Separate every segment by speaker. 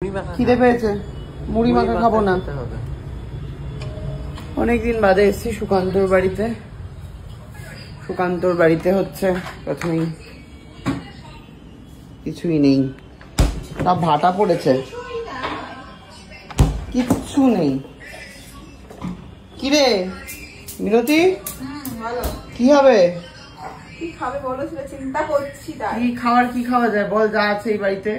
Speaker 1: খিদে পেয়েছে, মুড়ি মাখা খাবো না। অনেকদিন বাদে এসেছি সুকান্তর বাড়িতে। সুকান্তর বাড়িতে হচ্ছে প্রথমেই কিছুই নেই, সব ভাটা পড়েছে, কিচ্ছু নেই। কিরে মিনতি, কি হবে?
Speaker 2: কি খাবে বলো, সেটা চিন্তা করছি।
Speaker 1: কি খাওয়ার, কি খাওয়া যায় বল, যা আছে এই বাড়িতে।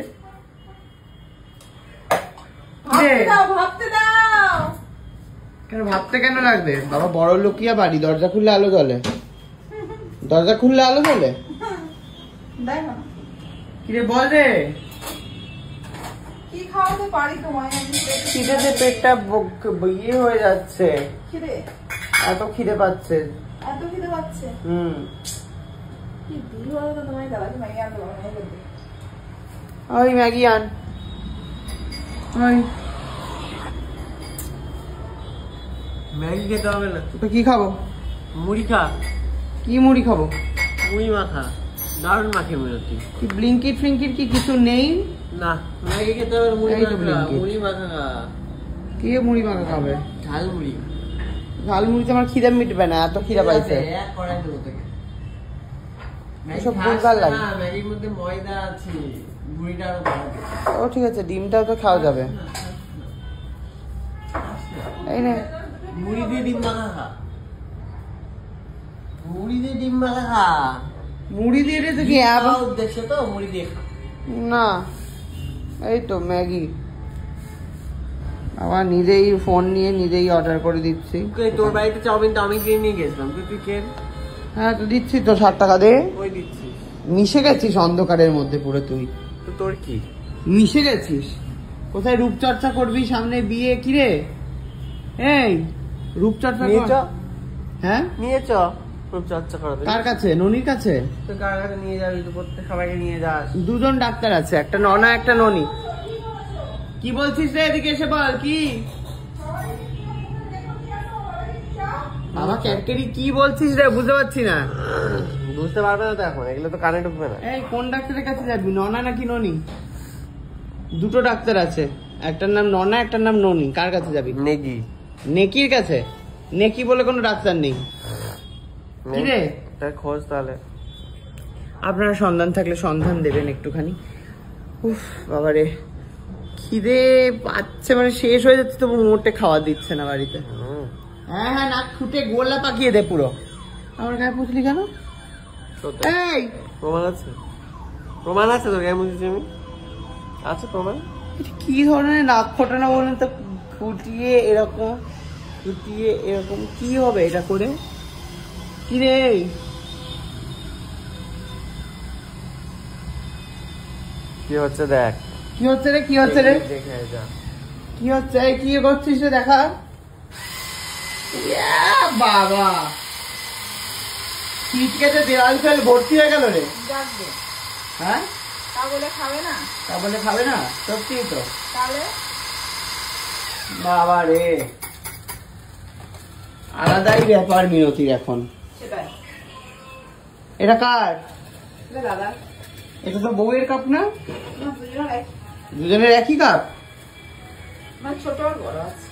Speaker 2: ভাবতে দাও।
Speaker 1: কেন ভাবতে কেন লাগবে? বাবা বড় লোকিয়া বাড়ি, দরজা খুললে আলো জ্বলে, দরজা খুললে আলো জ্বলে।
Speaker 2: দেখো
Speaker 1: কিরে বল রে,
Speaker 2: কি খাওয়াতে পারি তোমায়?
Speaker 1: খিদেতে পেটটা ইয়ে হয়ে যাচ্ছে,
Speaker 2: খিদে
Speaker 1: এত খিদে পাচ্ছে।
Speaker 2: এত খিদে পাচ্ছে? কি দিই বলো তো তোমায়? দাদা ম্যাগি আনতে পারবো না।
Speaker 1: ওই ম্যাগি আন, ওই
Speaker 3: ম্যাগি খেতে হবে না
Speaker 1: তো কি খাবো?
Speaker 3: মুড়ি খা।
Speaker 1: কি মুড়ি খাবো?
Speaker 3: মুড়ি মাখা দারুণ মাখে মিনতি।
Speaker 1: কি ব্লিঙ্কিট ফ্লিঙ্কিট কি কিছু নেই?
Speaker 3: না ম্যাগি খেতে হবে, মুড়ি
Speaker 1: এই তো
Speaker 3: মাখা।
Speaker 1: Blinkit।
Speaker 3: মুড়ি মাখা খা।
Speaker 1: কি মুড়ি মাখা খাবে?
Speaker 3: ঝাল মুড়ি।
Speaker 1: ঝাল মুড়িতে আমার খিদে মিটবে না, এত খিদে পাইছে।
Speaker 3: এক কড়াই দেবো তোকে।
Speaker 1: এসব ভুলভাল লাগে।
Speaker 3: ম্যাগির মধ্যে ময়দা আছে, মুড়িটা আরো বাড়াবে।
Speaker 1: ও ঠিক আছে, ডিমটাও তো খাওয়া যাবে। এই নে
Speaker 3: মুড়ি দিয়ে ডিম মাখা খা। মুড়ি দিয়ে ডিম মাখা খা।
Speaker 1: মুড়ি দিয়ে রে, তো কি
Speaker 3: উদ্দেশ্য তো মুড়ি দিয়ে খা।
Speaker 1: না এই তো ম্যাগি। আবার নিজেই ফোন নিয়ে নিজেই অর্ডার করে দিচ্ছি।
Speaker 3: তোর বাড়িতে চাউমিন তো আমি কিনে নিয়ে গেছিলাম, তুই কেন?
Speaker 1: হ্যাঁ তো দিচ্ছি তো, 60 টাকা দে।
Speaker 3: ওই দিচ্ছিস,
Speaker 1: মিশে গেছিস অন্ধকারের মধ্যে পুরো তুই।
Speaker 3: তো তোর কি
Speaker 1: মিশে গেছিস? কোথায় রূপচর্চা করবি, সামনে বিয়ে? কিরে এই রূপচর্চা
Speaker 3: নিয়ে চ।
Speaker 1: হ্যাঁ
Speaker 3: নিয়ে চ, খুব চর্চা করাবে।
Speaker 1: কার কাছে? ননির কাছে?
Speaker 3: তুই কার কাছে নিয়ে যাবি? তো প্রত্যেক সবাইকে নিয়ে যাস।
Speaker 1: দুজন ডাক্তার আছে, একটা ননা একটা ননি। কি বলছিস রে, এদিকে এসে বল। কি বাবা ক্যাটকেরি কি বলছিস রে, বুঝতে পারছি না।
Speaker 3: বুঝতে পারবে না তো এখন, এগুলো তো কানে ঢুকবে না।
Speaker 1: এই কোন ডাক্তারের কাছে যাবি, ননা নাকি ননি? দুটো ডাক্তার আছে, একটার নাম ননা একটার নাম ননি। কার কাছে যাবি?
Speaker 3: নেগি।
Speaker 1: নেকির কাছে? নেকি বলে কোনো ডাক্তার নেই। কি রে
Speaker 3: তার খোঁজ তাহলে।
Speaker 1: আপনারা সন্ধান থাকলে সন্ধান দেবেন একটুখানি। উফ বাবা রে, খিদে পাচ্ছে মানে শেষ হয়ে যাচ্ছে, তবু মোটে খাওয়া দিচ্ছে না বাড়িতে। হ্যাঁ হ্যাঁ, নাক ফুটে গোলা পাকিয়ে দে পুরো। আমার গায়ে পুছলি কেন? এই
Speaker 3: প্রমাণ আছে, প্রমাণ আছে তোর গায়ে মুছেছি আমি? আছে প্রমাণ?
Speaker 1: এটা কি ধরনের নাক ফোটানো বলুন তো? ফুটিয়ে এরকম, ফুটিয়ে এরকম কি হবে এটা করে? কি রে
Speaker 3: কি হচ্ছে দেখ।
Speaker 1: কি হচ্ছে রে, কি হচ্ছে রে,
Speaker 3: দেখে যা
Speaker 1: কি হচ্ছে? এই কি করছিস রে, দেখা। বাবা শীতকেতে দেওয়াল ফেল ভর্তি হয়ে গেল রে।
Speaker 2: যাবে
Speaker 1: হ্যাঁ
Speaker 2: তা বলে খাবে না?
Speaker 1: তা বলে খাবে না? সত্যি তো।
Speaker 2: তাহলে
Speaker 1: বাবা রে, আলাদাই ব্যাপার মিনতির এখন।
Speaker 2: সেটাই।
Speaker 1: এটা কার?
Speaker 2: এটা দাদা।
Speaker 1: এটা তো বউয়ের কাপ না?
Speaker 2: দুজনের
Speaker 1: দুজনের একই কাপ?
Speaker 2: মানে ছোট আর বড় আছে।